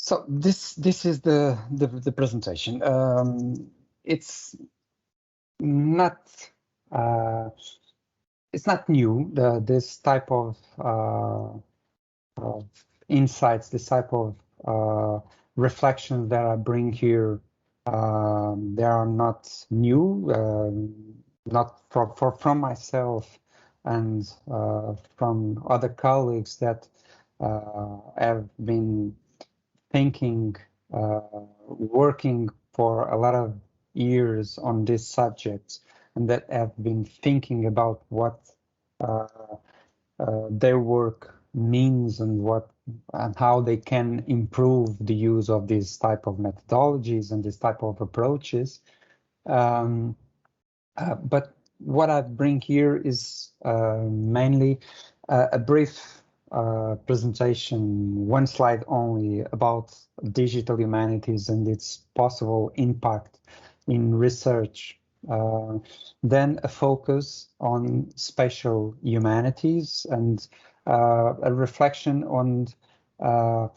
So this is the presentation. It's not new. This type of insights, this type of reflections that I bring here, they are not new. Not from myself and from other colleagues that have been thinking, working for a lot of years on this subject, and that have been thinking about what their work means and how they can improve the use of these type of methodologies and this type of approaches. But what I bring here is mainly a brief presentation, one slide only, about digital humanities and its possible impact in research. Then a focus on spatial humanities and a reflection on how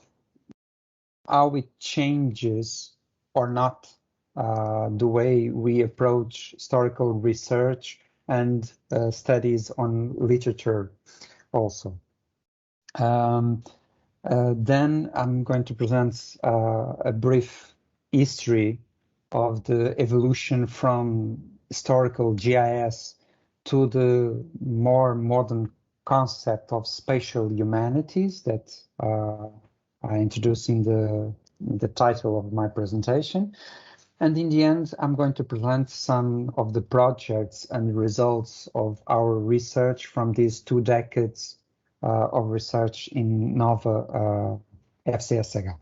it changes or not the way we approach historical research and studies on literature also. Then I'm going to present a brief history of the evolution from historical GIS to the more modern concept of spatial humanities that I introduced in the title of my presentation. And in the end, I'm going to present some of the projects and results of our research from these 2 decades of research in Nova FCSH.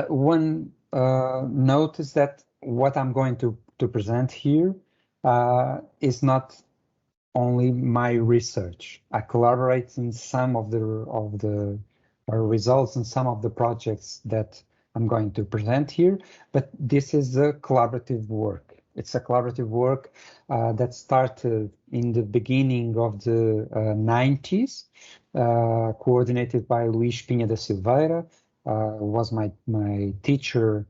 One note is that what I'm going to present here is not only my research. I collaborate in some of the results and some of the projects that I'm going to present here, but this is a collaborative work. It's a collaborative work that started in the beginning of the 90s, coordinated by Luís Pinha da Silveira, was my teacher,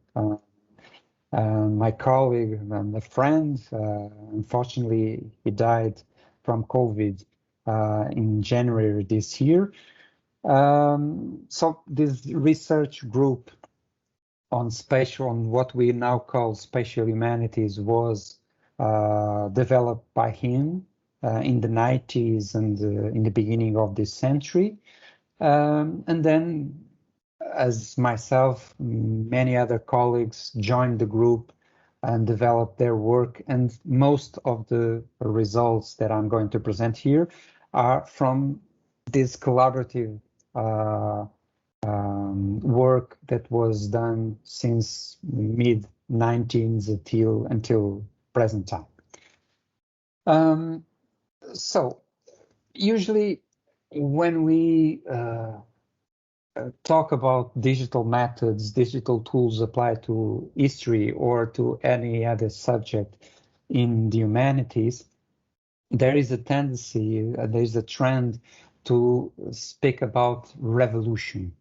my colleague and a friend. Unfortunately, he died from COVID in January this year. So this research group on what we now call spatial humanities was developed by him in the 90s and in the beginning of this century. And then, as myself, many other colleagues joined the group and developed their work. And most of the results that I'm going to present here are from this collaborative work that was done since mid-19s until present time. So usually when we talk about digital methods, digital tools applied to history or to any other subject in the humanities, there is a tendency, there is a trend to speak about revolution.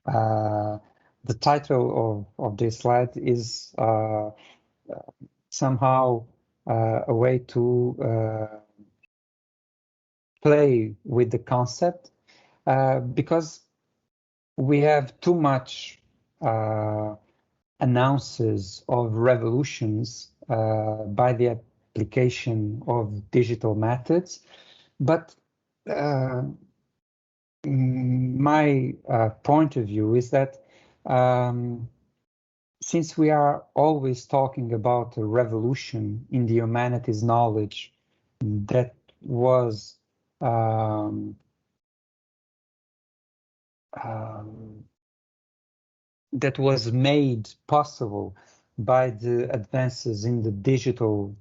The title of this slide is somehow a way to play with the concept, because we have too much announces of revolutions by the application of digital methods, but my point of view is that since we are always talking about a revolution in the humanities knowledge that was made possible by the advances in the digital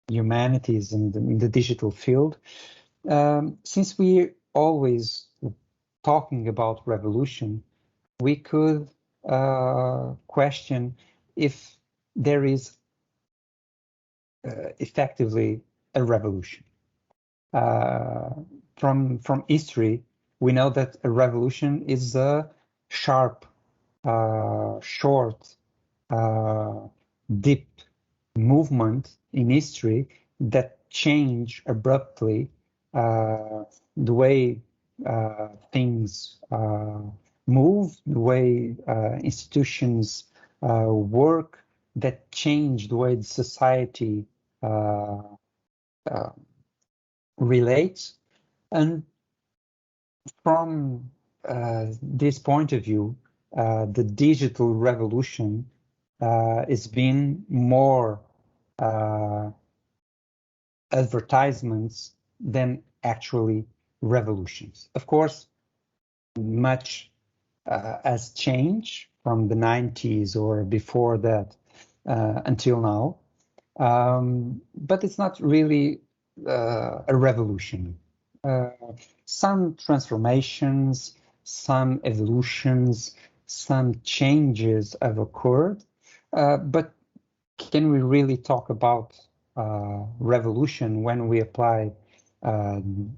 humanities and in the digital field, since we always talking about revolution, we could question if there is effectively a revolution. From history, we know that a revolution is a sharp, short, deep movement in history that change abruptly the way things move, the way institutions work, that change the way the society relates. And from this point of view, the digital revolution has been more advertisements than actually revolutions. Of course, much has changed from the 90s or before that until now, but it's not really a revolution. Some transformations, some evolutions, some changes have occurred, but can we really talk about revolution when we apply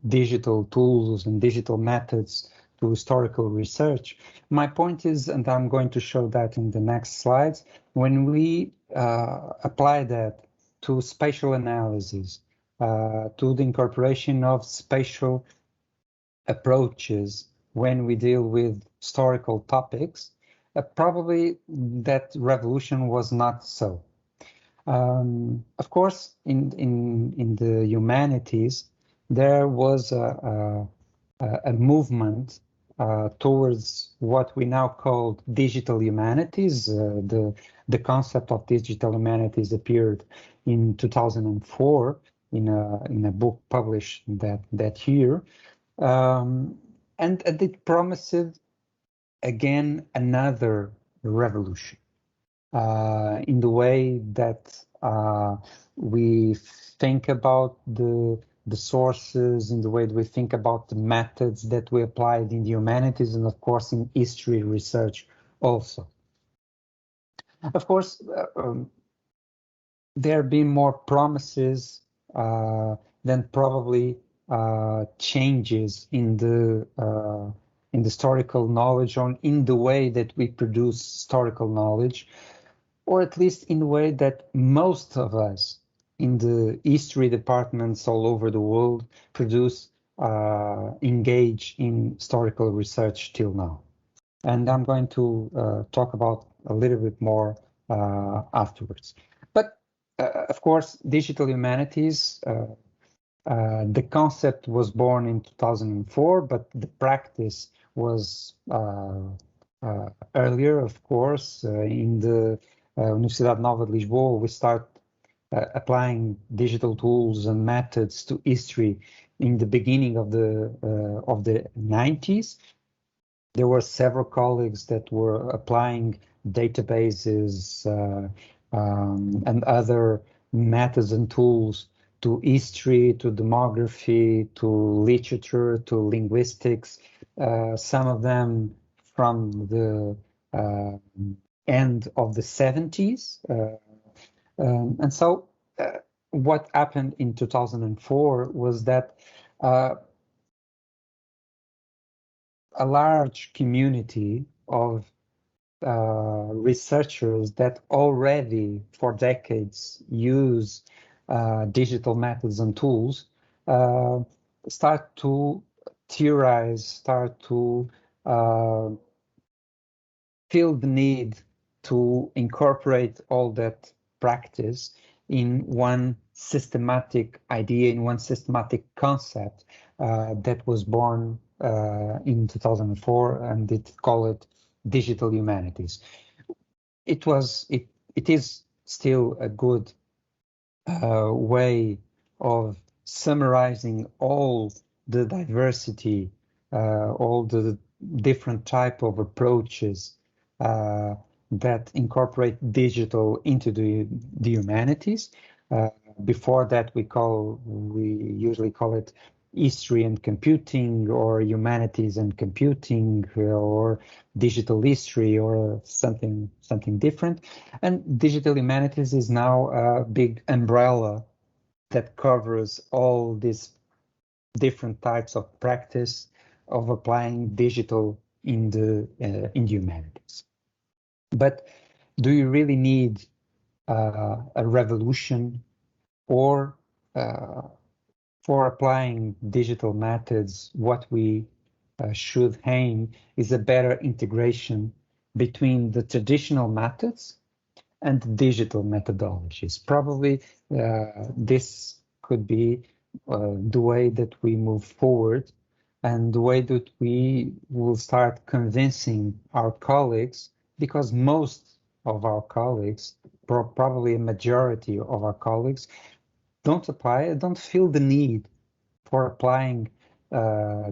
digital tools and digital methods to historical research? My point is, and I'm going to show that in the next slides, when we apply that to spatial analysis, to the incorporation of spatial approaches when we deal with historical topics, probably that revolution was not so. Of course, in the humanities, there was a movement towards what we now call digital humanities. The concept of digital humanities appeared in 2004 in a book published that year, and it promised again another revolution in the way that we think about the sources, in the way that we think about the methods that we applied in the humanities, and of course in history research also. Of course, there have been more promises than probably changes in the historical knowledge, or in the way that we produce historical knowledge, or at least in the way that most of us in the history departments all over the world engage in historical research till now. And I'm going to talk about a little bit more afterwards. But of course, digital humanities, the concept was born in 2004, but the practice was earlier, of course. In the Universidade Nova de Lisboa, we start applying digital tools and methods to history in the beginning of the 90s. There were several colleagues that were applying databases and other methods and tools to history, to demography, to literature, to linguistics, some of them from the end of the 70s. And so what happened in 2004 was that a large community of researchers that already for decades use digital methods and tools start to theorize, start to feel the need to incorporate all that practice in one systematic idea, in one systematic concept that was born in 2004, and it called digital humanities. It is still a good way of summarizing all the diversity, all the different type of approaches that incorporate digital into the humanities. Before that, we usually call it history and computing, or humanities and computing, or digital history, or something different. And digital humanities is now a big umbrella that covers all these different types of practice of applying digital in the humanities. But do you really need a revolution, or for applying digital methods, what we should aim is a better integration between the traditional methods and digital methodologies. Probably this could be the way that we move forward, and the way that we will start convincing our colleagues, because most of our colleagues, probably a majority of our colleagues, don't feel the need for applying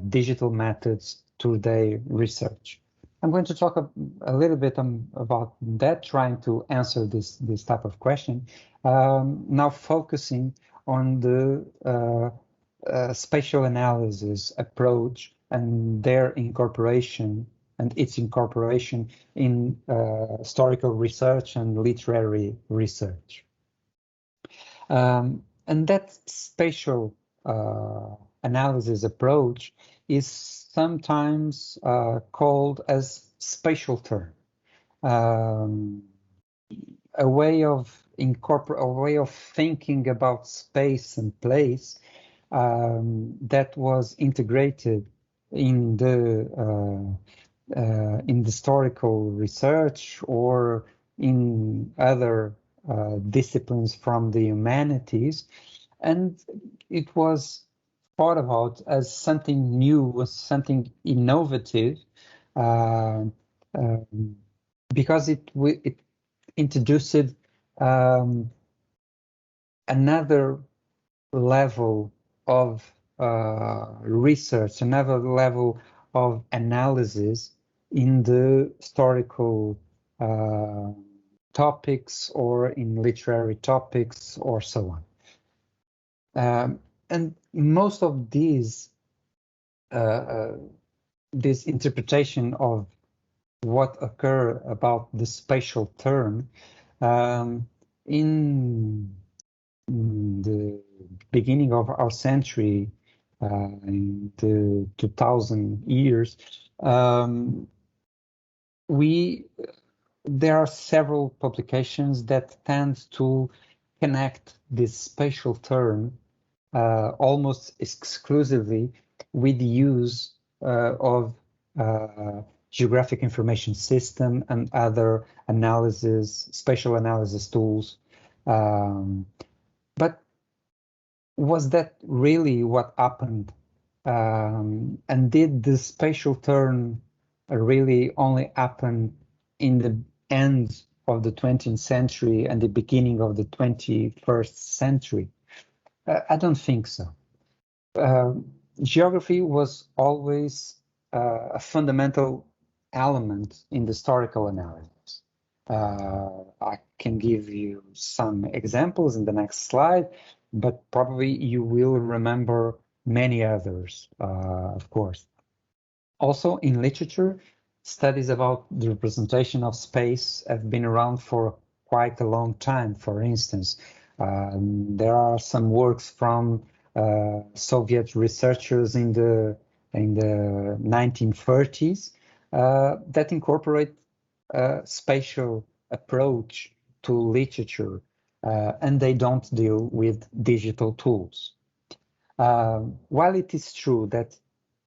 digital methods to their research. I'm going to talk a little bit about that, trying to answer this type of question. Now focusing on the spatial analysis approach and their incorporation and its incorporation in historical research and literary research. And that spatial analysis approach is sometimes called as spatial turn, a way of thinking about space and place that was integrated in the historical research or in other disciplines from the humanities, and it was thought about as something new, as something innovative, because it introduced another level of research, another level of analysis in the historical topics or in literary topics or so on. And most of these, this interpretation of what occurred about the spatial turn in the beginning of our century, in the 2000 years, there are several publications that tend to connect this spatial turn almost exclusively with the use of geographic information system and other spatial analysis tools. But was that really what happened? And did the spatial turn really only happen in the end of the 20th century and the beginning of the 21st century? I don't think so. Geography was always a fundamental element in the historical analysis. I can give you some examples in the next slide, but probably you will remember many others, of course. Also, in literature, studies about the representation of space have been around for quite a long time. For instance, there are some works from Soviet researchers in the 1930s that incorporate a spatial approach to literature, and they don't deal with digital tools. While it is true that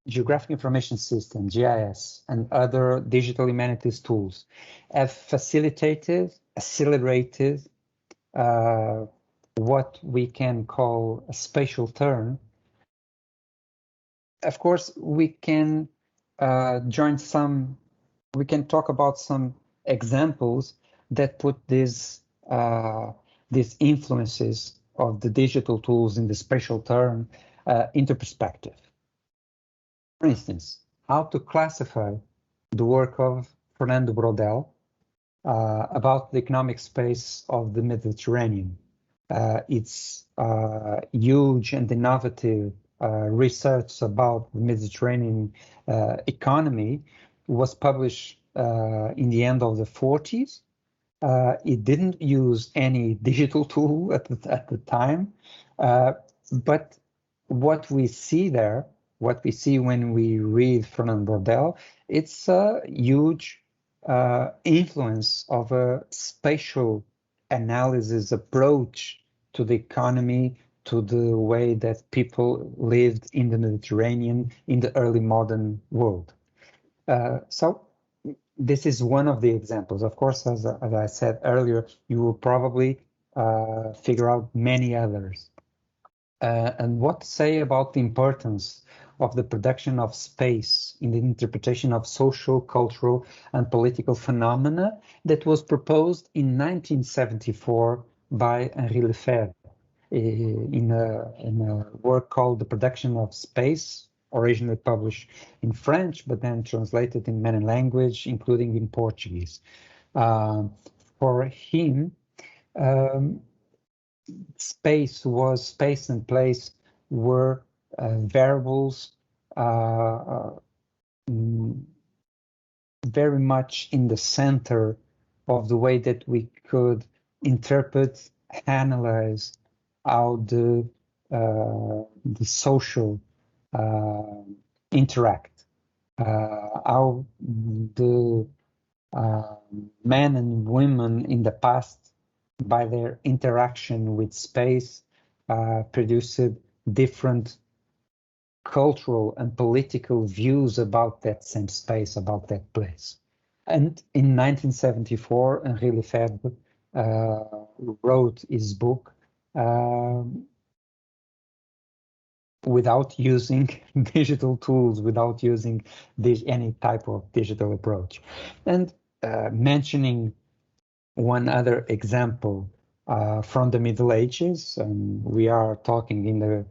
Geographic Information System, GIS, and other digital humanities tools have facilitated, accelerated what we can call a spatial turn, of course, we can talk about some examples that put these influences of the digital tools in the spatial turn into perspective. For instance, how to classify the work of Fernando Brodel about the economic space of the Mediterranean. It's huge and innovative research about the Mediterranean economy was published in the end of the 40s. It didn't use any digital tool at the time, but what we see there, what we see when we read Fernand Braudel, it's a huge influence of a spatial analysis approach to the economy, to the way that people lived in the Mediterranean in the early modern world. So this is one of the examples. Of course, as I said earlier, you will probably figure out many others. And what to say about the importance of the production of space in the interpretation of social, cultural, and political phenomena that was proposed in 1974 by Henri Lefebvre in a work called The Production of Space, originally published in French, but then translated in many languages, including in Portuguese. For him, space and place were variables very much in the center of the way that we could interpret, analyze how the social interact, how the men and women in the past, by their interaction with space, produced different cultural and political views about that same space, about that place. And in 1974, Henri Lefebvre wrote his book without using digital tools, without using any type of digital approach. And mentioning one other example from the Middle Ages, and we are talking in the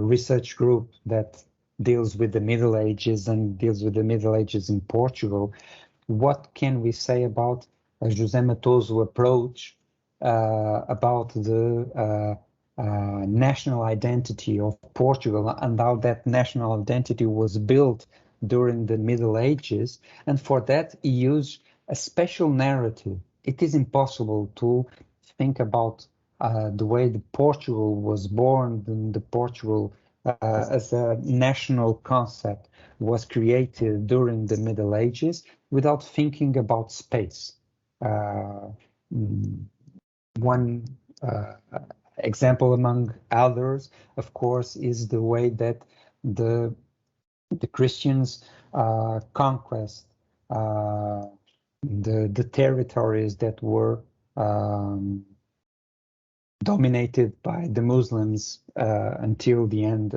research group that deals with the Middle Ages and deals with the Middle Ages in Portugal. What can we say about José Matoso approach about the national identity of Portugal and how that national identity was built during the Middle Ages? And for that, he used a special narrative. It is impossible to think about the way the Portugal was born, the Portugal as a national concept was created during the Middle Ages without thinking about space. One example among others, of course, is the way that the Christians conquest the territories that were dominated by the Muslims until the end,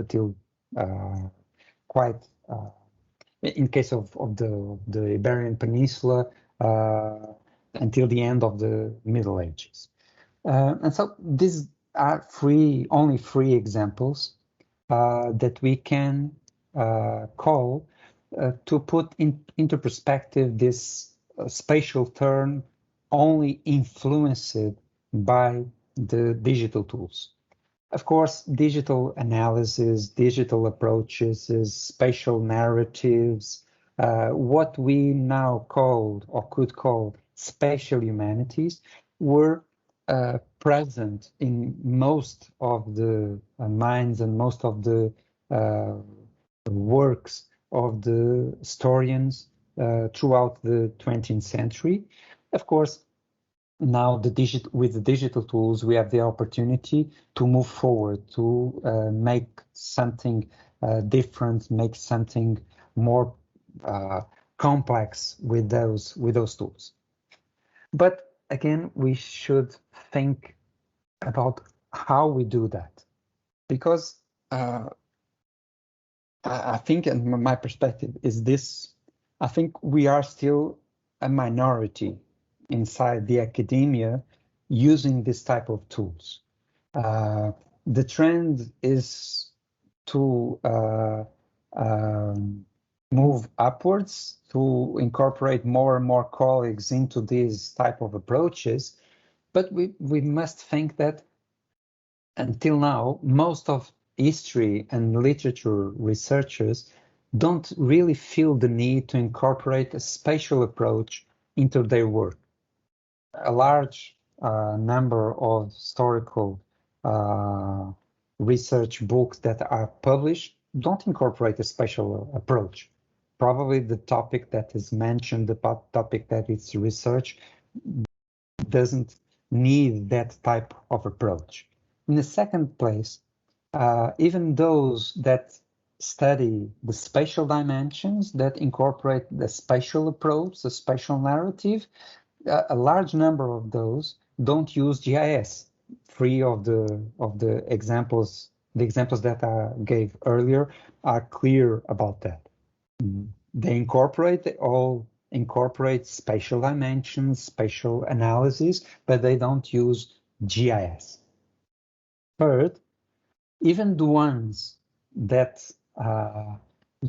in case of the Iberian Peninsula, until the end of the Middle Ages. And so these are only three examples that we can call to put into perspective this spatial turn only influenced by the digital tools. Of course, digital analysis, digital approaches, spatial narratives, what we now call or could call spatial humanities, were present in most of the minds and most of the works of the historians throughout the 20th century. Of course, now with the digital tools, we have the opportunity to move forward, to make something different, make something more complex with those tools. But again, we should think about how we do that, because I think, and my perspective is this, I think we are still a minority inside the academia using this type of tools. The trend is to move upwards, to incorporate more and more colleagues into these type of approaches, but we must think that until now, most of history and literature researchers don't really feel the need to incorporate a spatial approach into their work. A large number of historical research books that are published don't incorporate a spatial approach. Probably the topic that is mentioned, the topic that is research, doesn't need that type of approach. In the second place, even those that study the spatial dimensions, that incorporate the spatial approach, the spatial narrative, a large number of those don't use GIS. Three of the examples that I gave earlier are clear about that. They all incorporate spatial dimensions, spatial analysis, but they don't use GIS. Third, even the ones that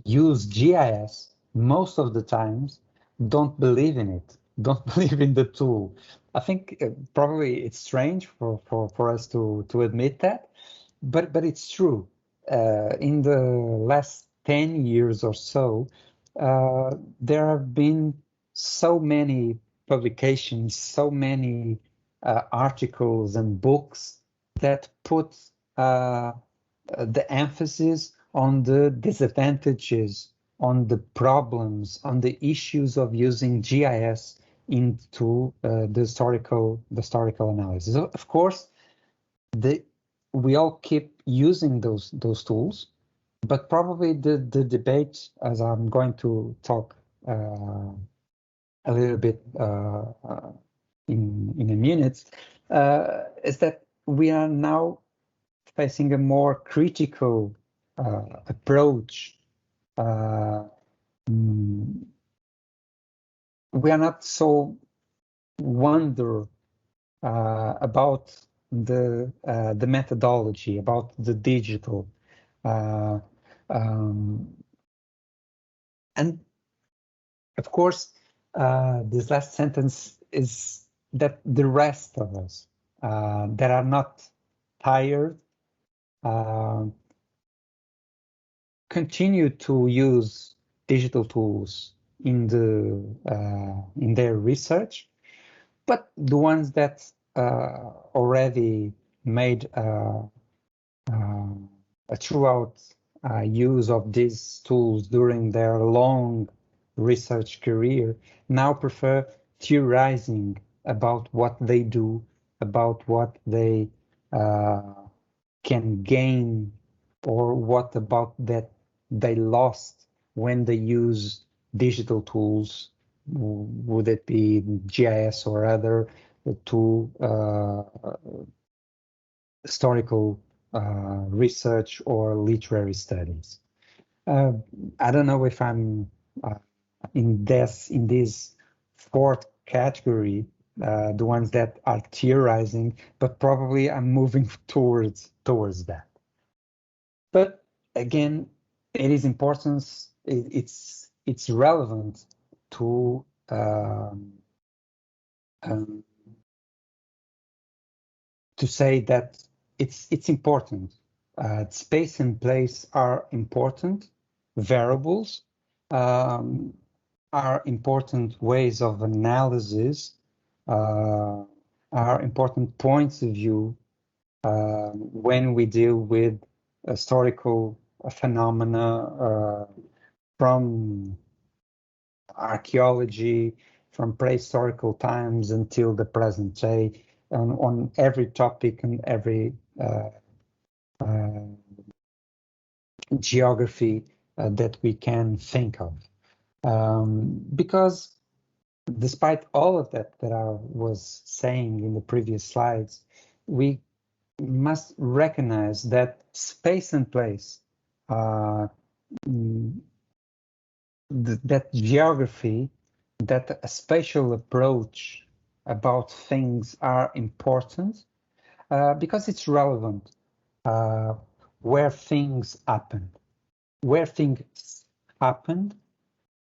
use GIS, most of the times don't believe in it, don't believe in the tool. I think probably it's strange for us to admit that, but it's true. In the last 10 years or so, there have been so many publications, so many articles and books that put the emphasis on the disadvantages, on the problems, on the issues of using GIS into the historical analysis. Of course, we all keep using those tools, but probably the debate, as I'm going to talk a little bit in a minute, is that we are now facing a more critical approach. We are not so wonder about the methodology, about the digital, and of course, this last sentence is that the rest of us that are not tired continue to use digital tools in their research, but the ones that already made a throughout use of these tools during their long research career now prefer theorizing about what they do, about what they can gain, or what about that they lost when they use digital tools, would it be GIS or other, to historical research or literary studies. I don't know if I'm in this fourth category, the ones that are theorizing, but probably I'm moving towards that. But again, it is important. It's relevant to say that it's important. Space and place are important variables, are important ways of analysis, are important points of view when we deal with historical phenomena from archaeology, from prehistorical times until the present day, on every topic and every geography that we can think of. Because despite all of that I was saying in the previous slides, we must recognize that space and place, that geography, that a spatial approach about things are important because it's relevant where things happened. Where things happened,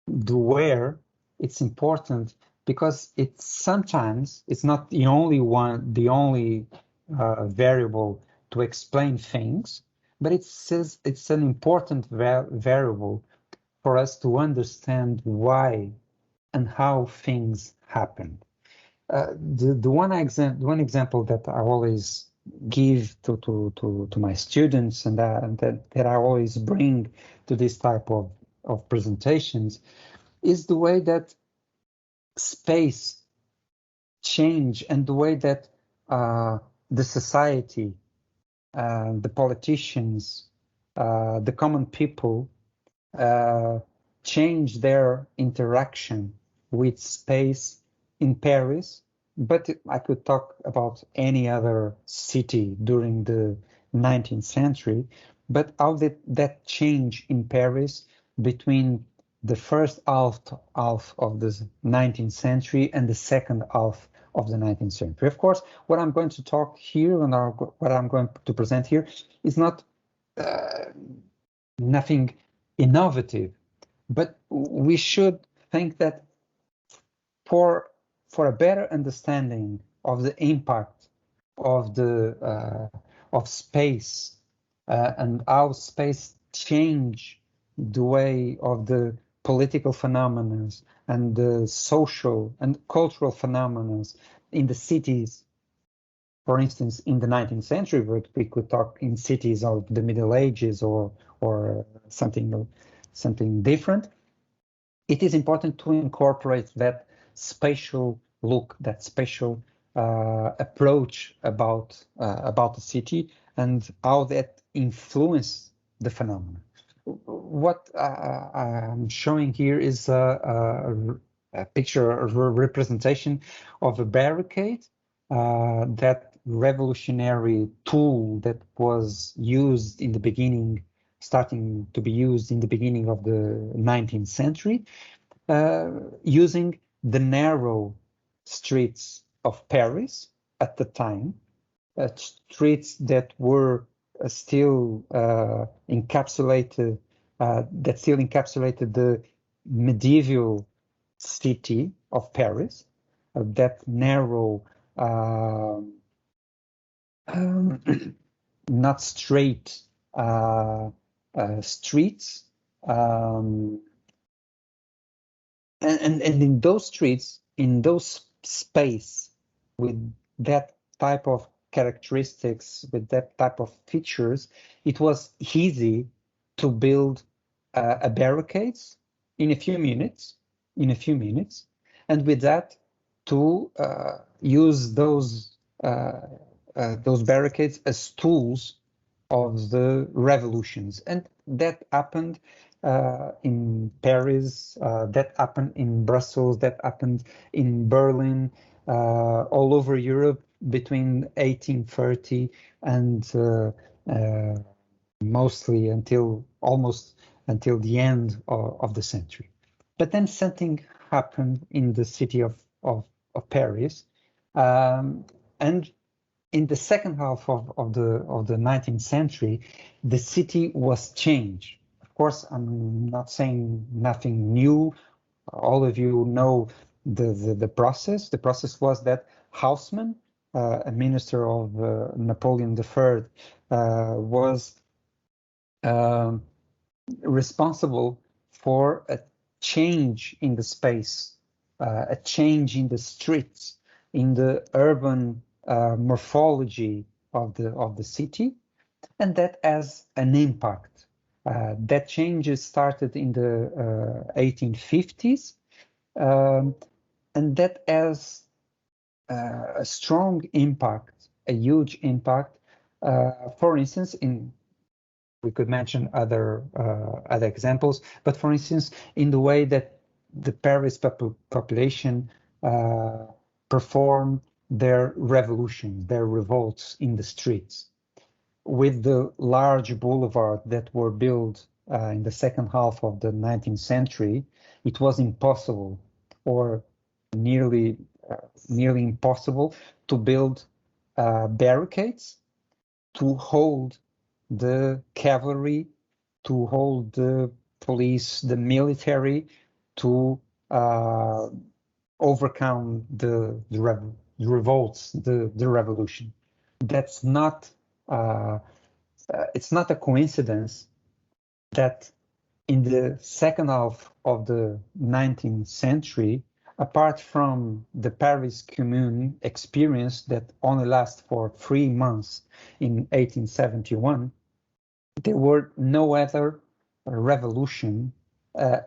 the where, it's important because sometimes it's not the only variable to explain things, but it's an important variable for us to understand why and how things happen. The one example that I always give to my students, and that I always bring to this type of presentations, is the way that space change and the way that the society, the politicians, the common people change their interaction with space in Paris, but I could talk about any other city during the 19th century, but how did that change in Paris between the first half of the 19th century and the second half of the 19th century. Of course, what I'm going to talk here and what I'm going to present here is not nothing innovative, but we should think that for a better understanding of the impact of the of space and how space change the way of the political phenomena and the social and cultural phenomena in the cities, for instance, in the 19th century, but we could talk in cities of the Middle Ages or something different. It is important to incorporate that spatial look, that spatial approach about the city and how that influenced the phenomena. What I'm showing here is a picture, a representation of a barricade, that revolutionary tool that was used in the beginning, starting to be used in the beginning of the 19th century, using the narrow streets of Paris at the time, streets that were still encapsulated the medieval city of Paris, that narrow, not straight streets, and in those streets, in those space, with that type of characteristics, with that type of features, it was easy to build a barricades in a few minutes, and with that to use those barricades as tools of the revolutions. And that happened in Paris, that happened in Brussels, that happened in Berlin, all over Europe between 1830 and mostly almost until the end of the century. But then something happened in the city of Paris, and in the second half of the 19th century, the city was changed. Of course, I'm not saying nothing new. All of you know the process. The process was that Haussmann, a minister of Napoleon III, was responsible for a change in the space, a change in the streets, in the urban morphology of the city, and that has an impact. That changes started in the 1850s, and that has a strong impact, a huge impact. For instance, we could mention other examples, but for instance, in the way that the Paris population performed their revolution, their revolts in the streets. With the large boulevards that were built in the second half of the 19th century, it was impossible, or nearly impossible, to build barricades to hold the cavalry, to hold the police, the military, to overcome the revolts, the revolution. That's not, it's not a coincidence that in the second half of the 19th century, apart from the Paris Commune experience that only lasted for 3 months in 1871, there were no other revolution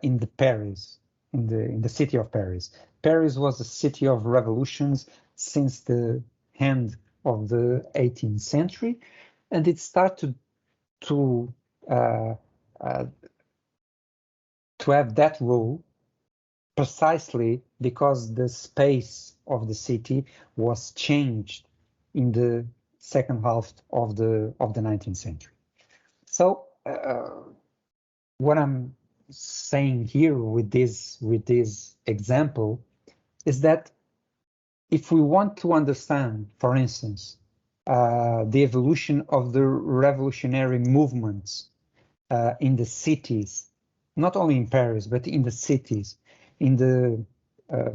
in the city of Paris. Paris was a city of revolutions since the end of the 18th century, and it started to have that role precisely because the space of the city was changed in the second half of the 19th century. So what I'm saying here with this example is that if we want to understand, for instance, the evolution of the revolutionary movements in the cities, not only in Paris, but in the cities, in the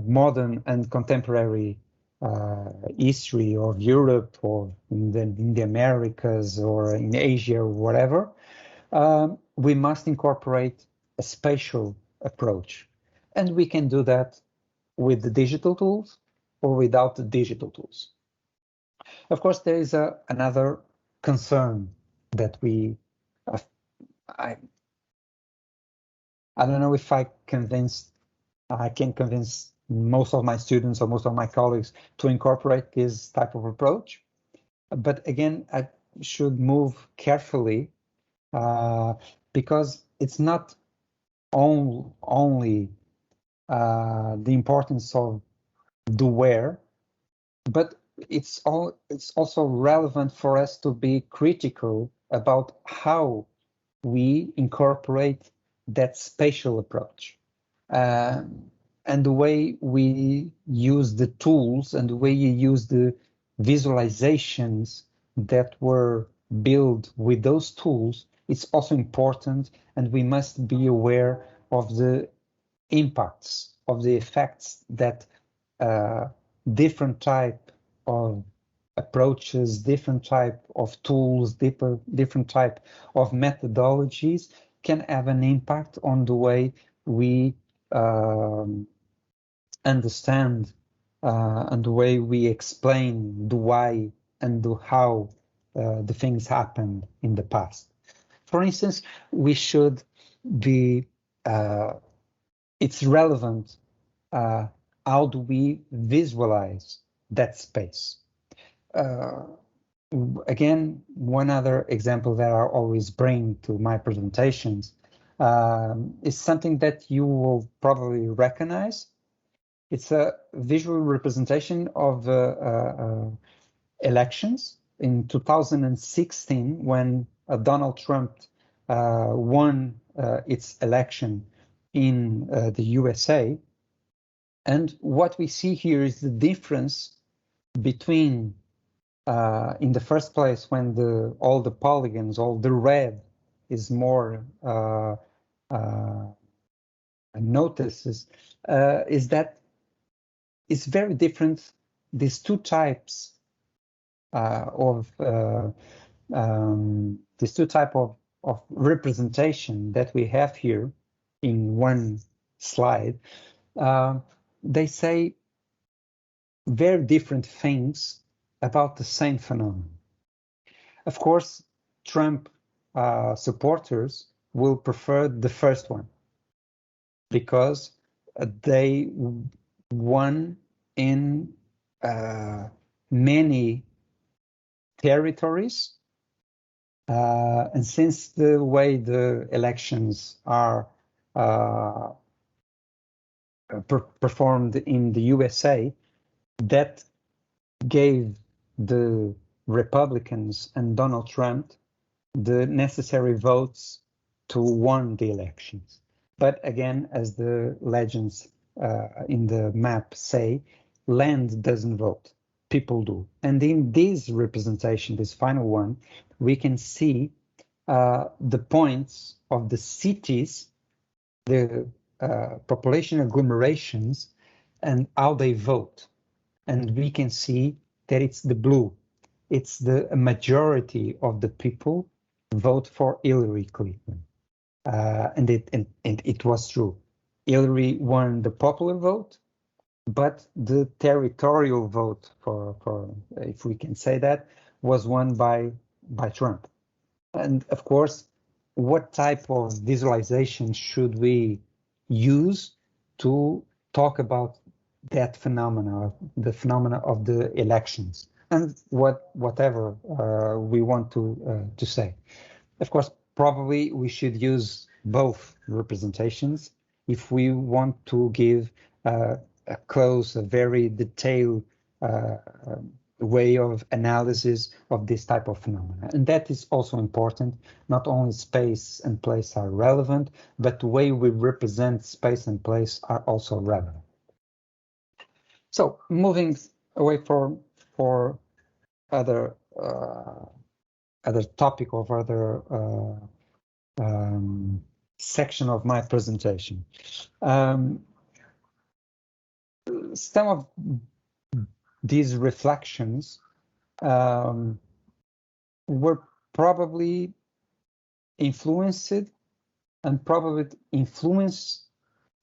modern and contemporary history of Europe or in the Americas or in Asia or whatever, we must incorporate a spatial approach. And we can do that with the digital tools or without the digital tools. Of course, there is another concern that I don't know if I can convince most of my students or most of my colleagues to incorporate this type of approach. But again, I should move carefully because it's not only the importance of the where, but it's also relevant for us to be critical about how we incorporate that spatial approach and the way we use the tools and the way you use the visualizations that were built with those tools. It's also important, and we must be aware of the impacts, of the effects that different type of approaches, different type of tools, different type of methodologies can have an impact on the way we understand and the way we explain the why and the how the things happened in the past. For instance, we should be, it's relevant how do we visualize that space. Again, one other example that I always bring to my presentations is something that you will probably recognize. It's a visual representation of elections in 2016 when Donald Trump won its election in the USA. And what we see here is the difference between in the first place, when all the polygons, all the red is more notices, is that it's very different. These two types of representation that we have here in one slide, they say very different things about the same phenomenon. Of course, Trump supporters will prefer the first one because they won in many territories, and since the way the elections are performed in the USA, that gave the Republicans and Donald Trump the necessary votes to win the elections. But again, as the legends in the map say, land doesn't vote, people do. And in this representation, this final one, we can see the points of the cities, the population agglomerations, and how they vote. And we can see that it's the blue. It's the majority of the people vote for Hillary Clinton. And it was true. Hillary won the popular vote, but the territorial vote, for if we can say that, was won by Trump. And of course, what type of visualization should we use to talk about that phenomena, the phenomena of the elections, and whatever we want to say? Of course, probably we should use both representations if we want to give a close, a very detailed way of analysis of this type of phenomena. And that is also important. Not only space and place are relevant, but the way we represent space and place are also relevant. So moving away for other topic of other section of my presentation. Some of these reflections were probably influenced and probably influence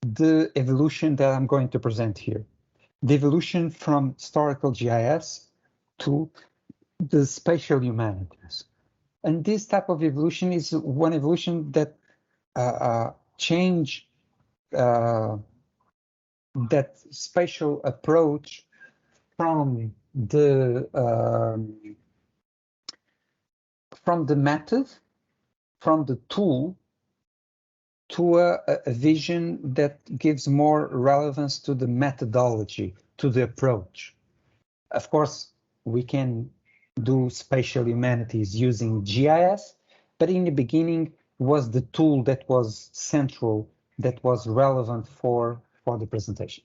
the evolution that I'm going to present here. The evolution from historical GIS to the spatial humanities. And this type of evolution is one evolution that change that spatial approach from the method, from the tool, to a vision that gives more relevance to the methodology, to the approach. Of course, we can do spatial humanities using GIS, but in the beginning was the tool that was central, that was relevant for the presentation.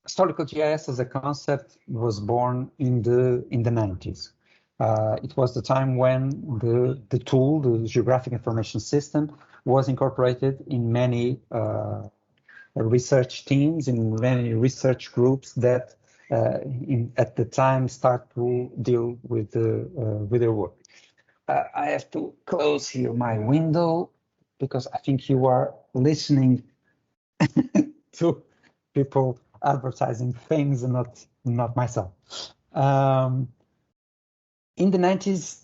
Historical GIS as a concept was born in the 90s. It was the time when the tool, the Geographic Information System, was incorporated in many research teams, in many research groups that at the time start to deal with their work. I have to close here my window because I think you are listening to people advertising things and not myself. In the 90s,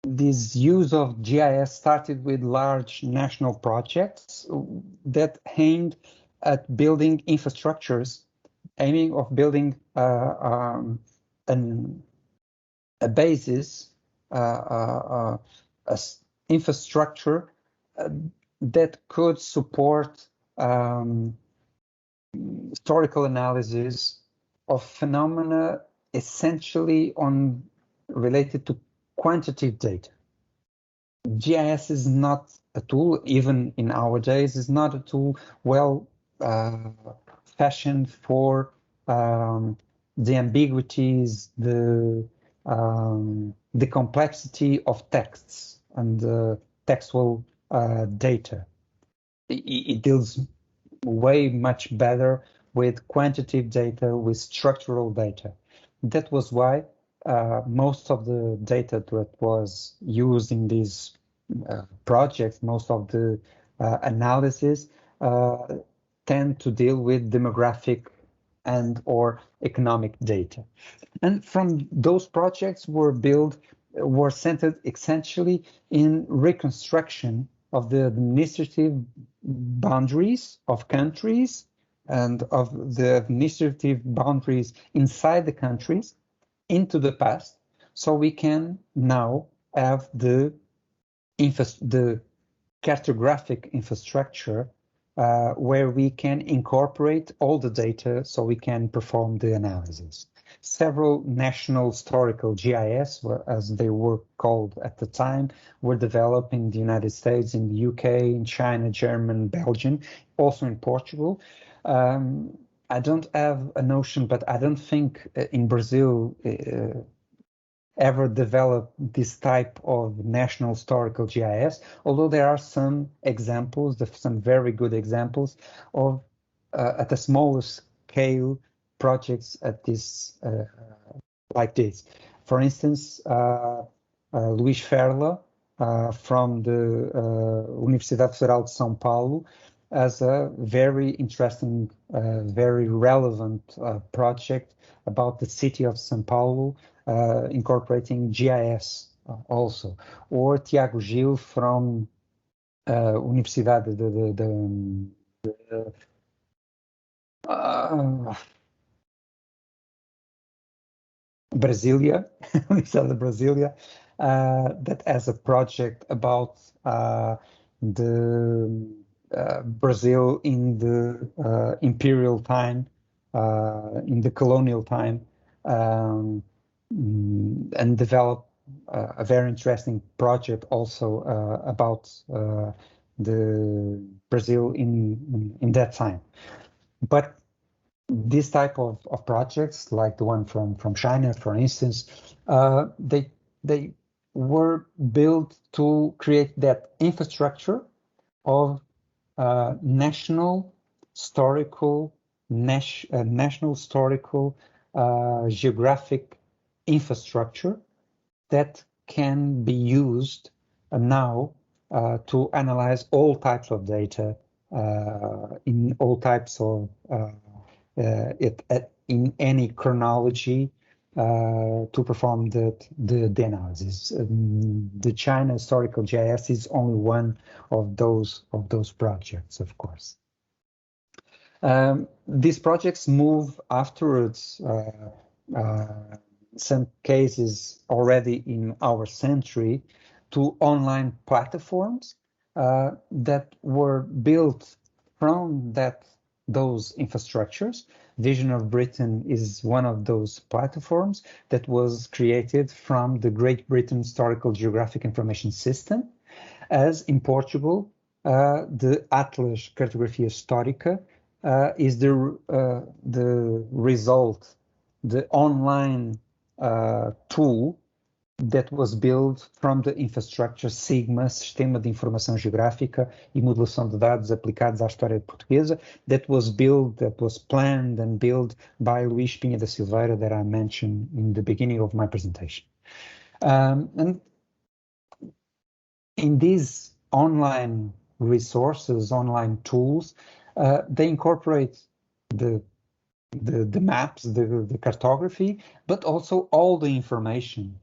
this use of GIS started with large national projects that aimed at building infrastructures, aiming of building a basis, a infrastructure that could support historical analysis of phenomena essentially related to quantitative data. GIS is not a tool, even in our days, is not a tool well fashioned for the ambiguities, the complexity of texts and textual data. It deals way much better with quantitative data, with structural data. That was why most of the data that was used in these projects, most of the analysis tend to deal with demographic and or economic data. And from those projects were centered essentially in reconstruction of the administrative boundaries of countries and of the administrative boundaries inside the countries into the past, so we can now have the cartographic infrastructure where we can incorporate all the data so we can perform the analysis. Several national historical GIS, as they were called at the time, were developed in the United States, in the UK, in China, Germany, Belgium, also in Portugal. I don't have a notion, but I don't think in Brazil ever developed this type of national historical GIS, although there are some examples, some very good examples of at a smaller scale projects at this like this. For instance, Luís Ferla from the Universidade Federal de São Paulo as a very interesting, very relevant project about the city of São Paulo, incorporating GIS also. Or Tiago Gil from Universidade Brasilia, Universidade de Brasilia, that has a project about the Brazil in the imperial time, in the colonial time, and develop a very interesting project also about the Brazil in that time. But this type of projects, like the one from China, for instance, they were built to create that infrastructure of national historical geographic infrastructure that can be used now to analyze all types of data in all types of in any chronology to perform the analysis. The China Historical GIS is only one of those projects, of course. These projects move afterwards, some cases already in our century, to online platforms that were built from those infrastructures. Vision of Britain is one of those platforms that was created from the Great Britain Historical Geographic Information System. As in Portugal, the Atlas Cartografia Histórica is the result, the online tool that was built from the infrastructure Sigma, Sistema de Informação Geográfica e Modelação de Dados Aplicados à História Portuguesa, that was planned and built by Luís Pinha da Silveira, that I mentioned in the beginning of my presentation. And in these online resources, online tools, they incorporate the maps, the cartography, but also all the information,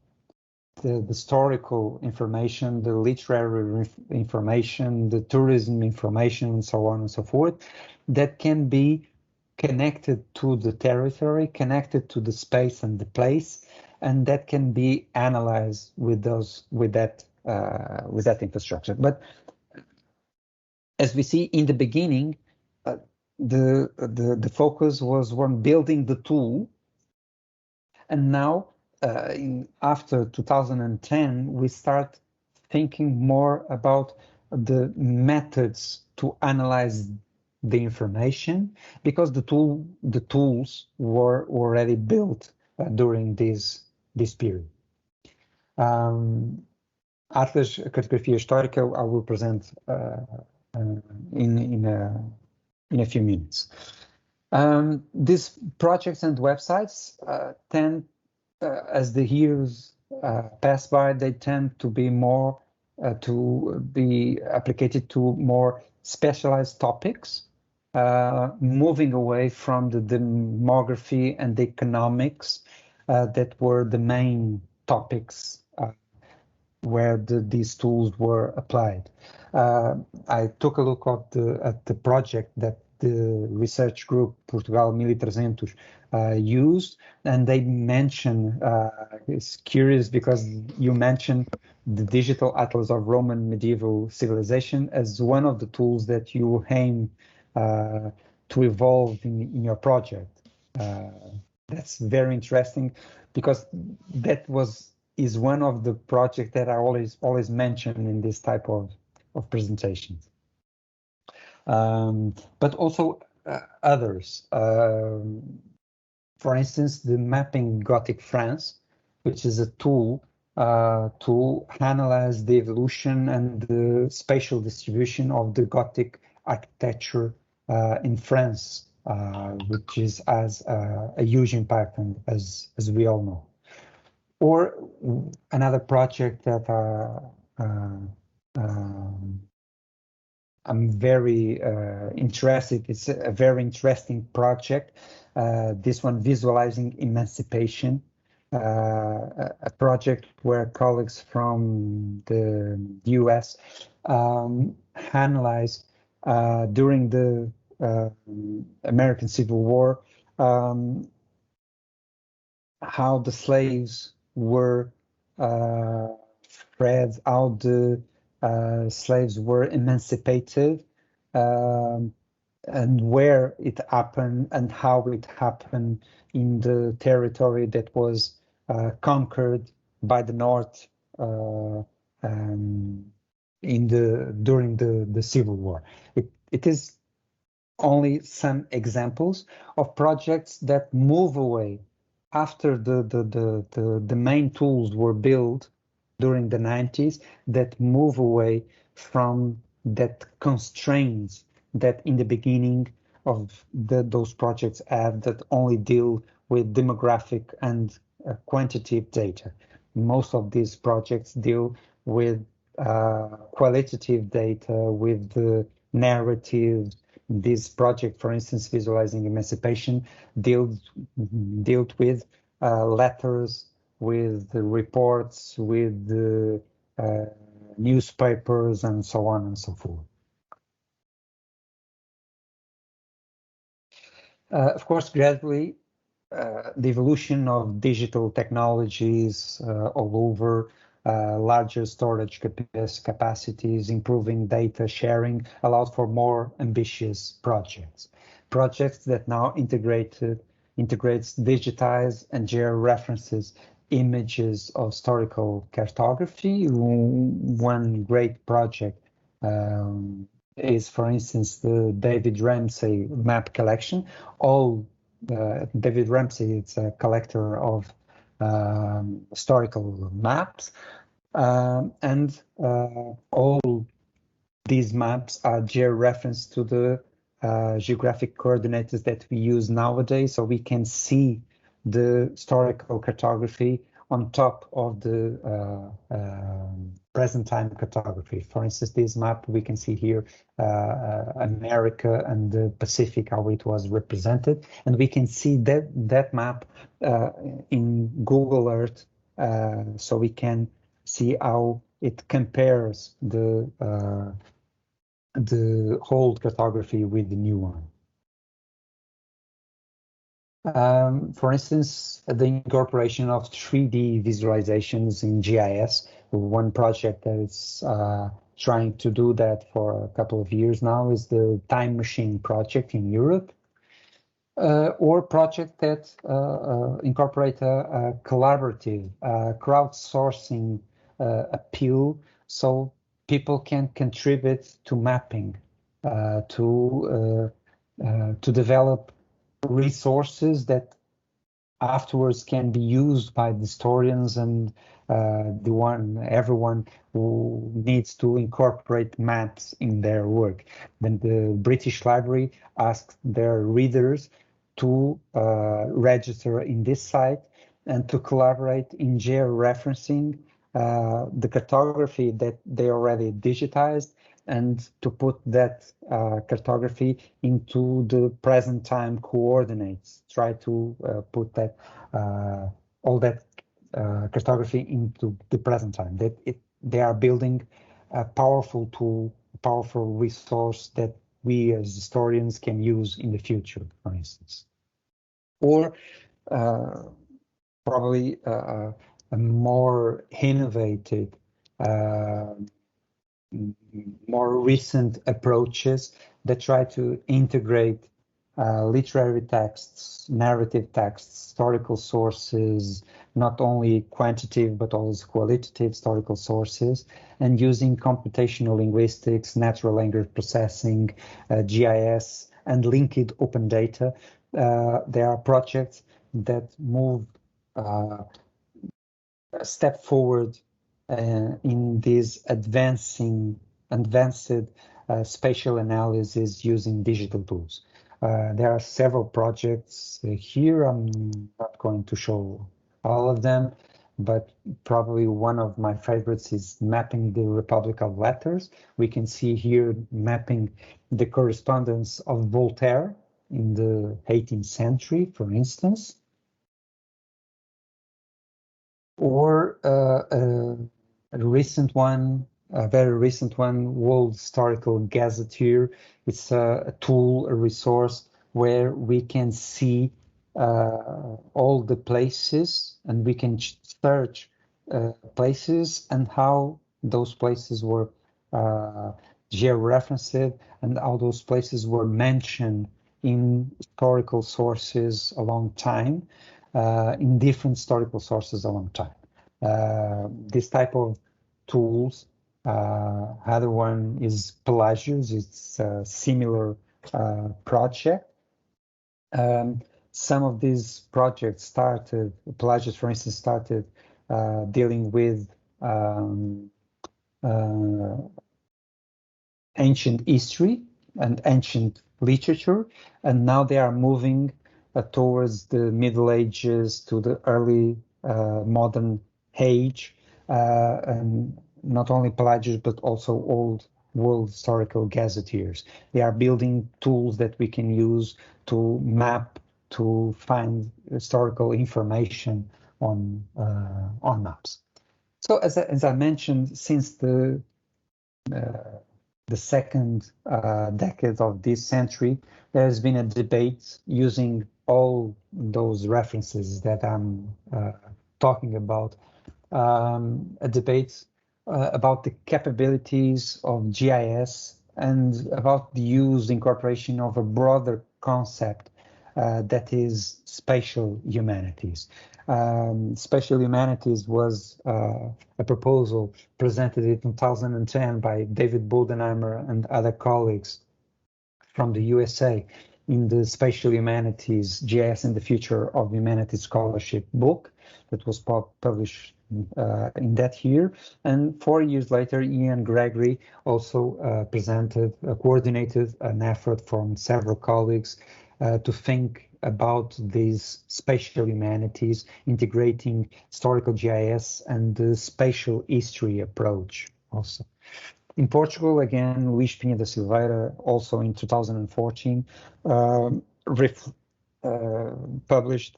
the historical information, the literary information, the tourism information, and so on and so forth, that can be connected to the territory, connected to the space and the place, and that can be analyzed with that infrastructure. But as we see in the beginning, the focus was on building the tool, and now after 2010, we start thinking more about the methods to analyze the information, because the tools were already built during this period. Atlas Cartografia Histórica I will present in a few minutes. These projects and websites tend, as the years pass by, they tend to be more to be applied to more specialized topics, moving away from the demography and the economics that were the main topics where these tools were applied. I took a look at the project that the research group Portugal 1300 used, and they mention, it's curious because you mentioned the Digital Atlas of Roman Medieval Civilization as one of the tools that you aim to evolve in your project. That's very interesting, because that is one of the projects that I always mention in this type of presentations. But also others. For instance, the Mapping Gothic France, which is a tool to analyze the evolution and the spatial distribution of the Gothic architecture in France, which has a huge impact, and as we all know. Or another project that I'm very interested. It's a very interesting project. This one, Visualizing Emancipation, a project where colleagues from the US analyzed during the American Civil War how the slaves were freed, how the slaves were emancipated, and where it happened and how it happened in the territory that was conquered by the North during the Civil War. It is only some examples of projects that move away after the main tools were built during the 90s, that move away from that constraints that in the beginning of those projects had, that only deal with demographic and quantitative data. Most of these projects deal with qualitative data, with the narratives. This project, for instance, Visualizing Emancipation, dealt with letters, with the reports, with the newspapers, and so on and so forth. Of course, gradually, the evolution of digital technologies all over, larger storage capacities, improving data sharing, allowed for more ambitious projects. Projects that now integrates, digitize, and georeferences images of historical cartography. One great project is, for instance, the David Ramsay map collection. David Ramsay is a collector of historical maps, and all these maps are georeferenced to the geographic coordinates that we use nowadays, so we can see the historical cartography on top of the present time cartography. For instance, this map, we can see here America and the Pacific, how it was represented, and we can see that map in Google Earth, so we can see how it compares the old cartography with the new one. For instance, the incorporation of 3D visualizations in GIS. One project that is trying to do that for a couple of years now is the Time Machine project in Europe, or project that incorporate a collaborative, crowdsourcing appeal, so people can contribute to mapping, to develop resources that afterwards can be used by the historians and everyone who needs to incorporate maps in their work. Then the British Library asked their readers to register in this site and to collaborate in georeferencing the cartography that they already digitized, and to put that cartography into the present time coordinates. Try to put that all that cartography into the present time. They are building a powerful tool, a powerful resource that we as historians can use in the future, for instance. Or probably a more innovative, more recent approaches that try to integrate literary texts, narrative texts, historical sources, not only quantitative but also qualitative historical sources, and using computational linguistics, natural language processing, GIS, and linked open data. There are projects that move a step forward in this advanced spatial analysis using digital tools. There are several projects here. I'm not going to show all of them, but probably one of my favorites is mapping the Republic of Letters. We can see here mapping the correspondence of Voltaire in the 18th century, for instance, or a recent one, a very recent one, World Historical Gazetteer. It's a tool, a resource where we can see all the places, and we can search places and how those places were georeferenced and how those places were mentioned in historical sources a long time, in different historical sources a long time. This type of tools, other one is Pelagius. It's a similar project. Some of these projects started, Pelagius, for instance, started dealing with ancient history and ancient literature, and now they are moving towards the Middle Ages to the early modern age, and not only Pelagius, but also old world historical gazetteers. They are building tools that we can use to map, to find historical information on maps. So as I mentioned, since the second decade of this century, there has been a debate using all those references that I'm talking about, a debate about the capabilities of GIS and about the use, incorporation of a broader concept that is spatial humanities. Spatial humanities was a proposal presented in 2010 by David Bodenheimer and other colleagues from the USA in the Spatial Humanities, GIS and the Future of Humanity Scholarship book that was published in that year. And 4 years later, Ian Gregory also coordinated an effort from several colleagues to think about these spatial humanities, integrating historical GIS and the spatial history approach also. In Portugal, again, Luís Pinha da Silveira, also in 2014, published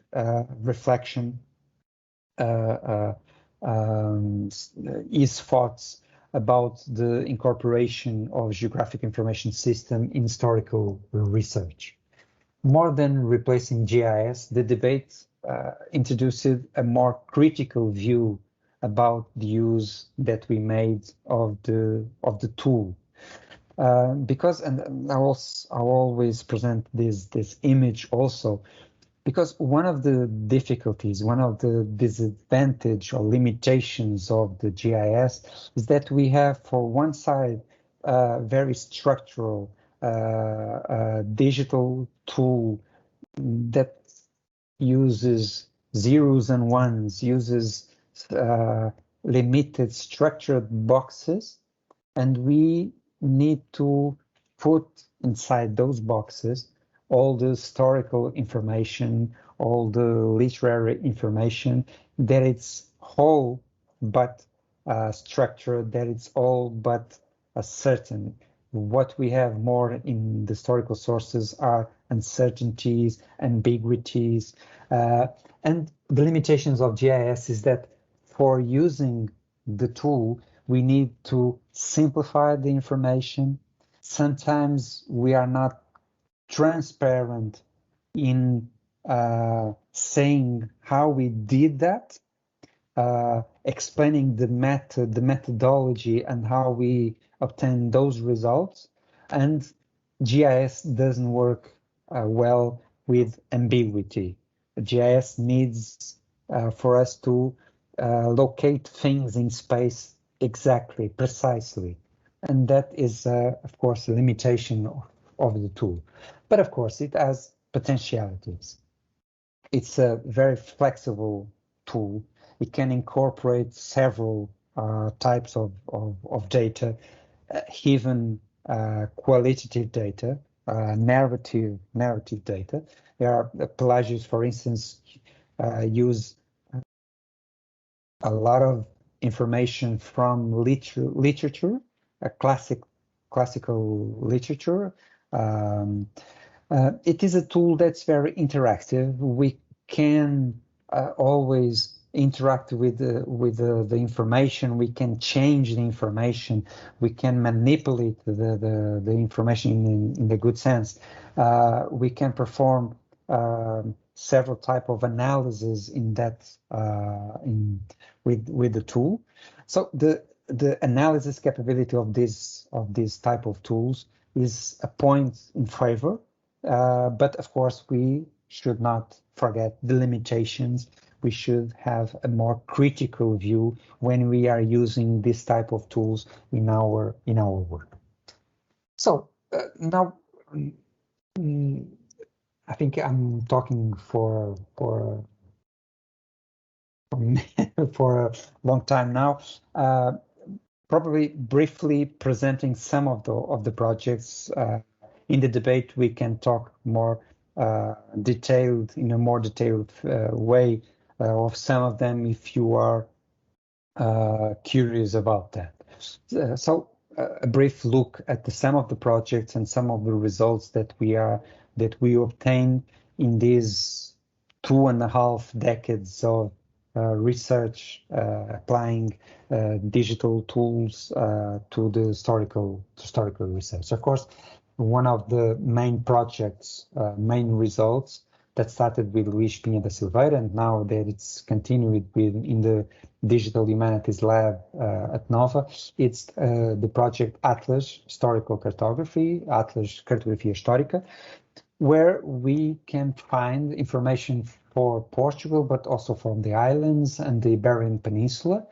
reflection, his thoughts about the incorporation of geographic information system in historical research. More than replacing GIS, the debate introduced a more critical view about the use that we made of the tool, because, and I'll always present this image also, because one of the difficulties, one of the disadvantage or limitations of the GIS is that we have, for one side, very structural digital tool that uses zeros and ones, uses limited structured boxes, and we need to put inside those boxes all the historical information, all the literary information, that it's whole but structured, that it's all but certain. What we have more in the historical sources are uncertainties, ambiguities, and the limitations of GIS is that for using the tool, we need to simplify the information. Sometimes we are not transparent in saying how we did that, explaining the method, the methodology, and how we obtain those results. And GIS doesn't work well with ambiguity. GIS needs for us to locate things in space exactly, precisely. And that is, of course, a limitation of the tool. But of course, it has potentialities. It's a very flexible tool. It can incorporate several types of data, even qualitative data, narrative data. There are Pelagius, for instance, use a lot of information from literature, classical literature. It is a tool that's very interactive. We can always interact with the information. We can change the information. We can manipulate the information in the good sense. We can perform several type of analysis in that with the tool. So the analysis capability of this type of tools is a point in favor, but of course we should not forget the limitations. We should have a more critical view when we are using this type of tools in our work. So now I think I'm talking for a long time now. Probably briefly presenting some of the projects. In the debate, we can talk more in a more detailed way of some of them if you are curious about that. So a brief look at some of the projects and some of the results that we obtained in these 2.5 decades of research applying digital tools to the historical research. Of course, one of the main projects, main results that started with Luís Pinha da Silveira, and now that it's continued in the Digital Humanities Lab at Nova, it's the project Atlas Historical Cartography, Atlas Cartografia Histórica, where we can find information for Portugal, but also from the islands and the Iberian Peninsula.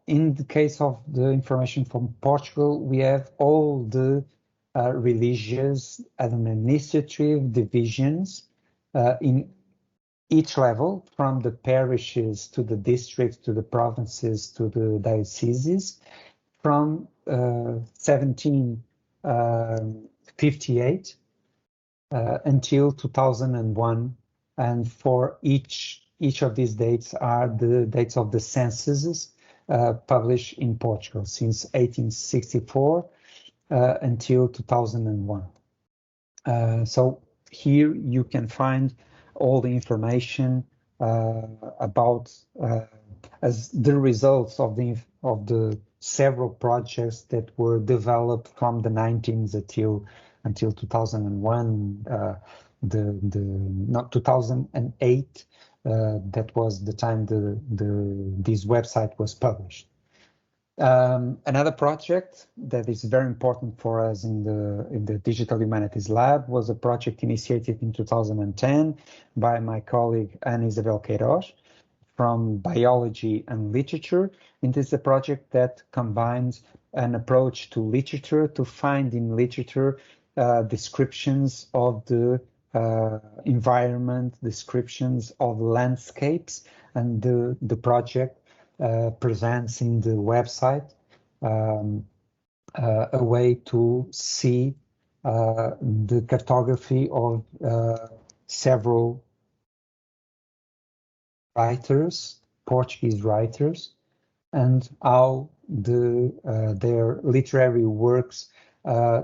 In the case of the information from Portugal, we have all the religious and administrative divisions in each level, from the parishes to the districts, to the provinces, to the dioceses, from 1758 until 2001. And for each of these dates are the dates of the censuses published in Portugal since 1864 until 2001. So here you can find all the information about as the results of the several projects that were developed from the 19th until 2001, not 2008. That was the time this website was published. Another project that is very important for us in the Digital Humanities Lab was a project initiated in 2010 by my colleague Ana Isabel Queiroz from Biology and Literature. It is a project that combines an approach to literature to find in literature descriptions of the environment, descriptions of landscapes, and the project presents in the website a way to see the cartography of several writers, Portuguese writers, and how their literary works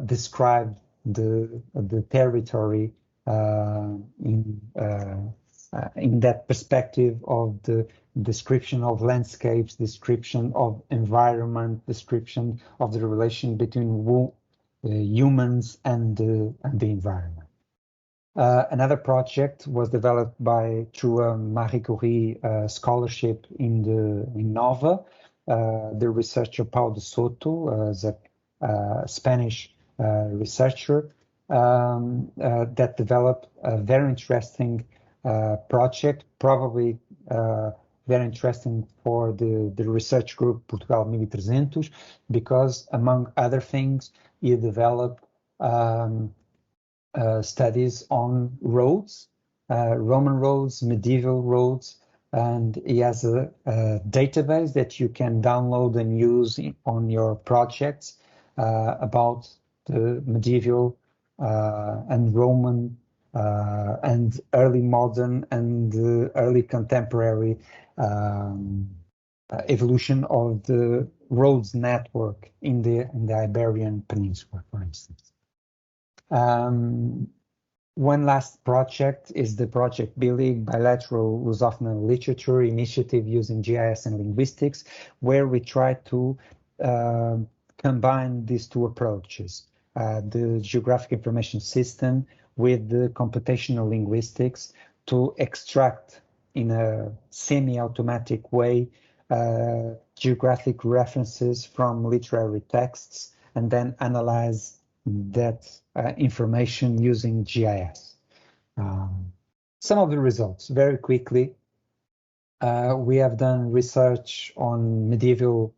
describe the territory in that perspective of the description of landscapes, description of environment, description of the relation between humans and the environment. Another project was developed through a Marie Curie scholarship in Nova. The researcher Paulo de Soto, as a Spanish researcher, that developed a very interesting project, probably very interesting for the research group Portugal 1300, because among other things, he developed studies on roads, Roman roads, medieval roads, and he has a database that you can download and use on your projects about the medieval and Roman and early modern and early contemporary evolution of the roads network in the Iberian Peninsula, for instance. One last project is the Project BILIG, Bilateral Lusophone Literature Initiative using GIS and linguistics, where we try to combine these two approaches, the geographic information system with the computational linguistics to extract in a semi-automatic way geographic references from literary texts and then analyze that information using GIS. Some of the results, very quickly, we have done research on medieval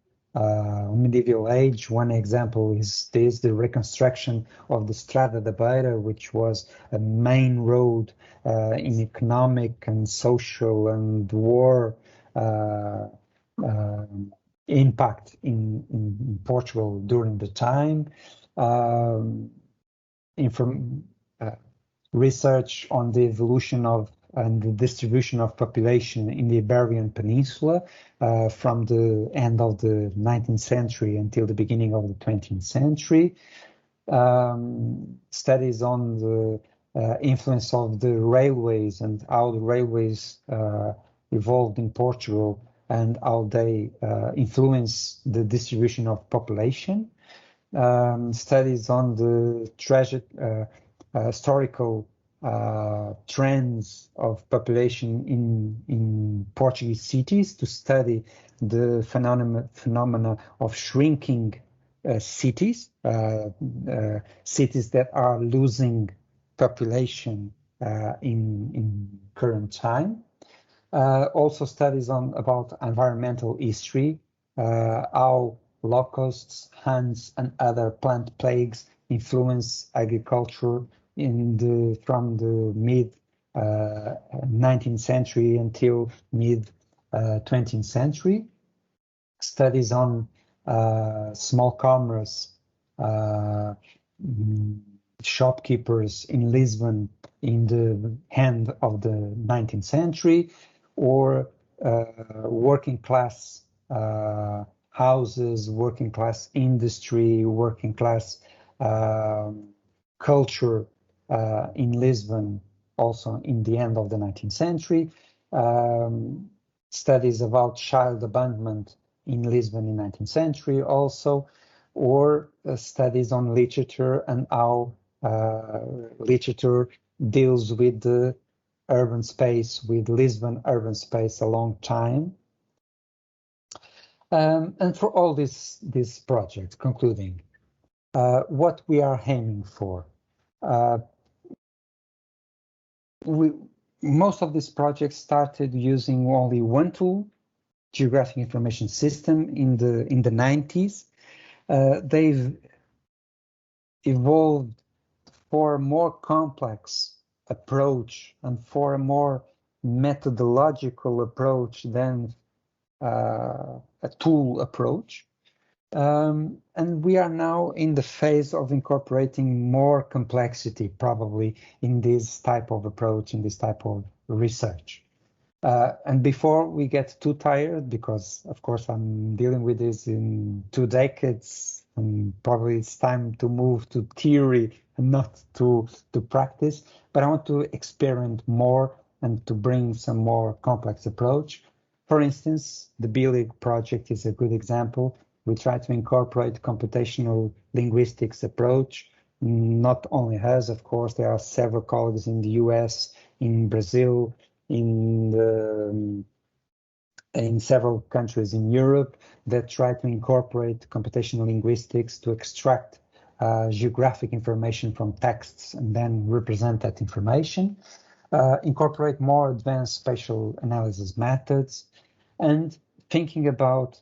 age. One example is this, the reconstruction of the Strada da Beira, which was a main road in economic and social and war impact in Portugal during the time. Research on the evolution of and the distribution of population in the Iberian Peninsula from the end of the 19th century until the beginning of the 20th century. Studies on the influence of the railways and how the railways evolved in Portugal and how they influence the distribution of population. Studies on the historical trends of population in Portuguese cities to study the phenomena of shrinking cities, cities that are losing population in current time. Also studies about environmental history, how locusts, ants, and other plant plagues influence agriculture from the mid 19th century until mid 20th century. Studies on small commerce, shopkeepers in Lisbon in the end of the 19th century, or working class houses, working class industry, working class culture in Lisbon, also in the end of the 19th century. Studies about child abandonment in Lisbon in 19th century also, or studies on literature and how literature deals with the urban space, with Lisbon urban space a long time. And for all these projects, concluding, what we are aiming for. Most of these projects started using only one tool, geographic information system, in the 90s. They've evolved for a more complex approach and for a more methodological approach than a tool approach. And we are now in the phase of incorporating more complexity, probably, in this type of approach, in this type of research. And before we get too tired, because of course I'm dealing with this in 2 decades, and probably it's time to move to theory and not to practice, but I want to experiment more and to bring some more complex approach. For instance, the BILIG project is a good example. We try to incorporate computational linguistics approach. Not only us, of course, there are several colleagues in the US, in Brazil, in several countries in Europe that try to incorporate computational linguistics to extract geographic information from texts and then represent that information, incorporate more advanced spatial analysis methods, and thinking about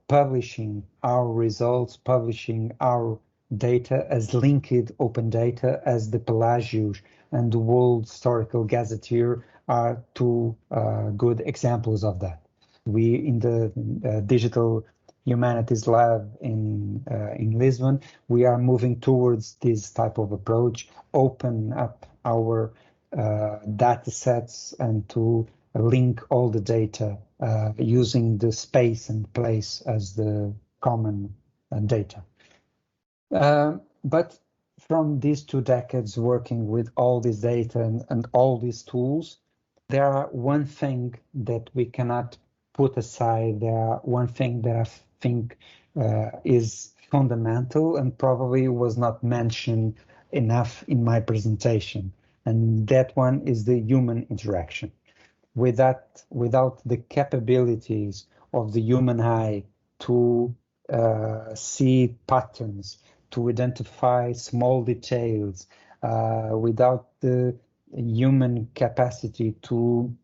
publishing our results, publishing our data as linked open data, as the Pelagius and the World Historical Gazetteer are 2 good examples of that. We, in the digital Humanities Lab in Lisbon, we are moving towards this type of approach, open up our data sets and to link all the data using the space and place as the common data. But from these 2 decades working with all this data and all these tools, there are one thing that we cannot put aside. There are one thing that I think is fundamental and probably was not mentioned enough in my presentation. And that one is the human interaction. Without the capabilities of the human eye to see patterns, to identify small details, without the human capacity to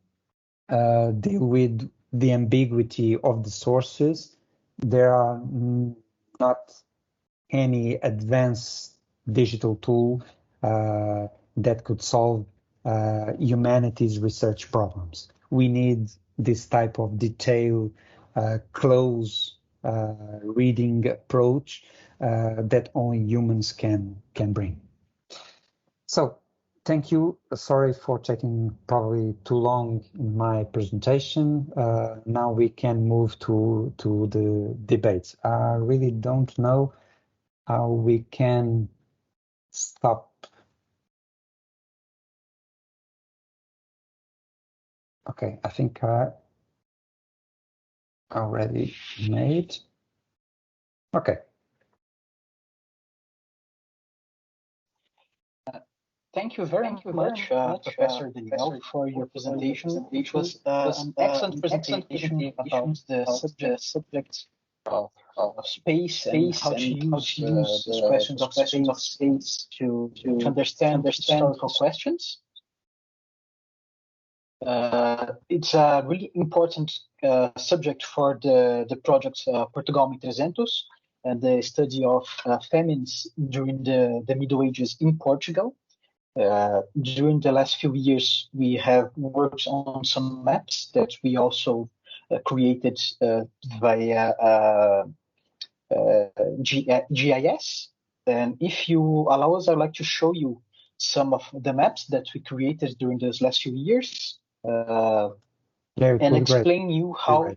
deal with the ambiguity of the sources, there are not any advanced digital tool that could solve humanities research problems. We need this type of detailed, close reading approach that only humans can bring. So, thank you. Sorry for taking probably too long in my presentation. Now we can move to the debates. I really don't know how we can stop. Okay, I think I already made. Okay. Thank you very much, Professor Daniel, for your presentation. It was an excellent presentation about the subject of space and how to use these questions of space to understand historical questions. It's a really important subject for the project Portugal 1300 and the study of famines during the Middle Ages in Portugal. During the last few years, we have worked on some maps that we also created via GIS. And if you allow us, I'd like to show you some of the maps that we created during those last few years and explain you how.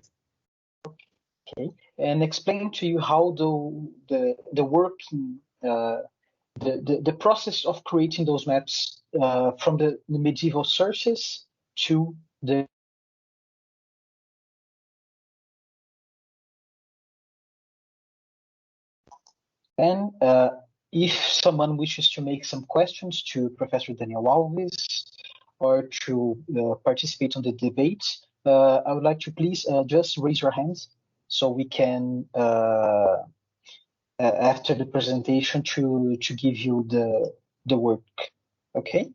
Okay, and explain to you how the work. The process of creating those maps from the medieval sources to the and if someone wishes to make some questions to Professor Daniel Alves or to participate on the debate, I would like to please just raise your hands so we can after the presentation to give you the work. Okay,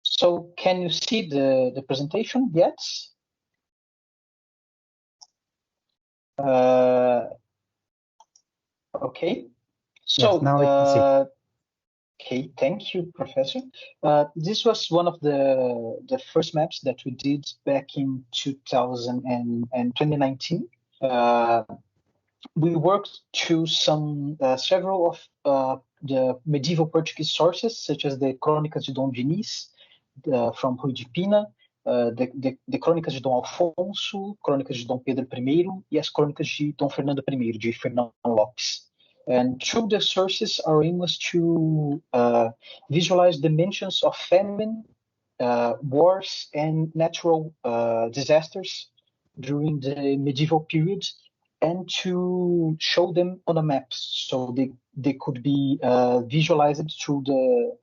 so can you see the presentation yet? Okay, so yes, now we can see. Okay, thank you, Professor. This was one of the first maps that we did back in 2019. We worked to several of the medieval Portuguese sources, such as the Crônicas de Dom Diniz from Rui de Pina, the Crônicas de Dom Afonso, Crônicas de Dom Pedro I, e as Crônicas de Dom Fernando I, de Fernão Lopes. And through the sources, our aim was to visualize the mentions of famine, wars, and natural disasters during the medieval period, and to show them on a map so they could be visualized through the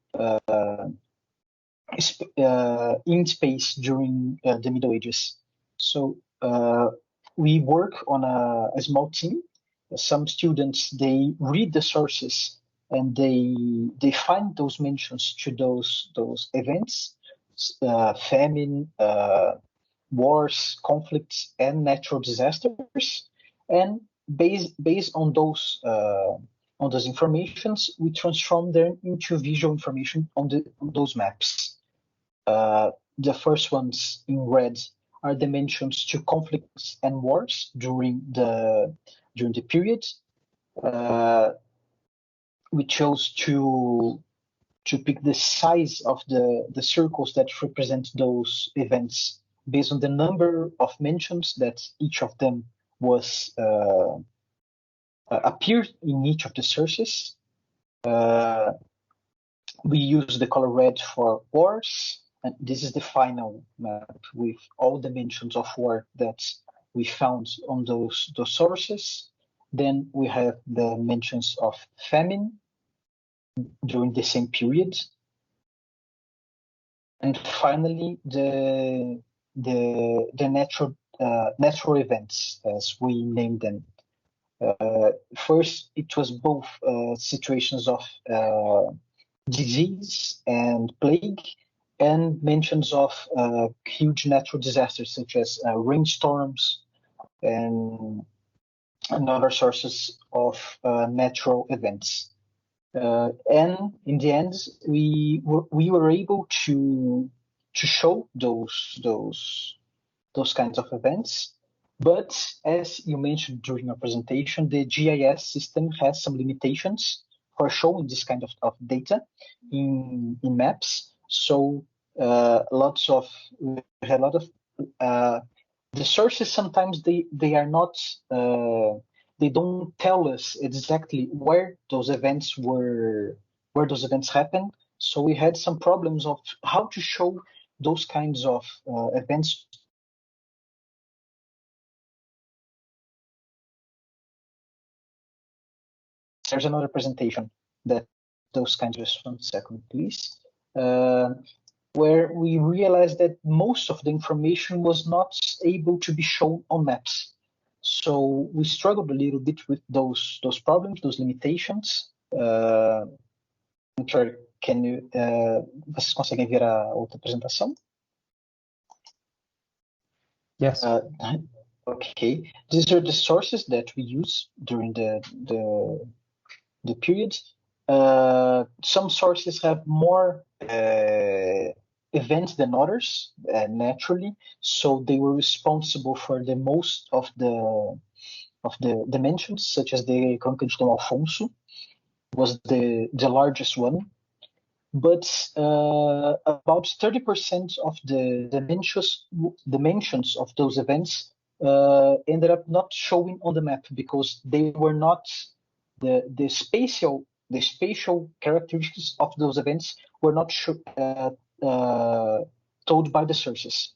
in space during the Middle Ages. So we work on a small team. Some students, they read the sources and they find those mentions to those events, famine, wars, conflicts, and natural disasters. And based on those informations, we transform them into visual information on those maps. The first ones in red are the mentions to conflicts and wars during the period. We chose to pick the size of the circles that represent those events based on the number of mentions that each of them was appeared in each of the sources. We use the color red for wars, and this is the final map with all the mentions of war that we found on those sources. Then we have the mentions of famine during the same period, and finally the natural events, as we named them. First, it was both situations of disease and plague, and mentions of huge natural disasters such as rainstorms and other sources of natural events. And in the end, we were able to show those kinds of events. But as you mentioned during your presentation, the GIS system has some limitations for showing this kind of data in maps. So a lot of the sources sometimes they are not they don't tell us exactly where those events happened. So we had some problems of how to show those kinds of events. There's another presentation that those kinds of, just 1 second, please, where we realized that most of the information was not able to be shown on maps. So we struggled a little bit with those problems, those limitations. Can you, vocês conseguem ver a outra apresentação? Yes. Okay. These are the sources that we use during the period. Some sources have more events than others, naturally, so they were responsible for the most of the dimensions, such as the Crônica de Dom Afonso was the largest one. But about 30% of the dimensions of those events ended up not showing on the map because they were not the spatial characteristics of those events were not told by the sources.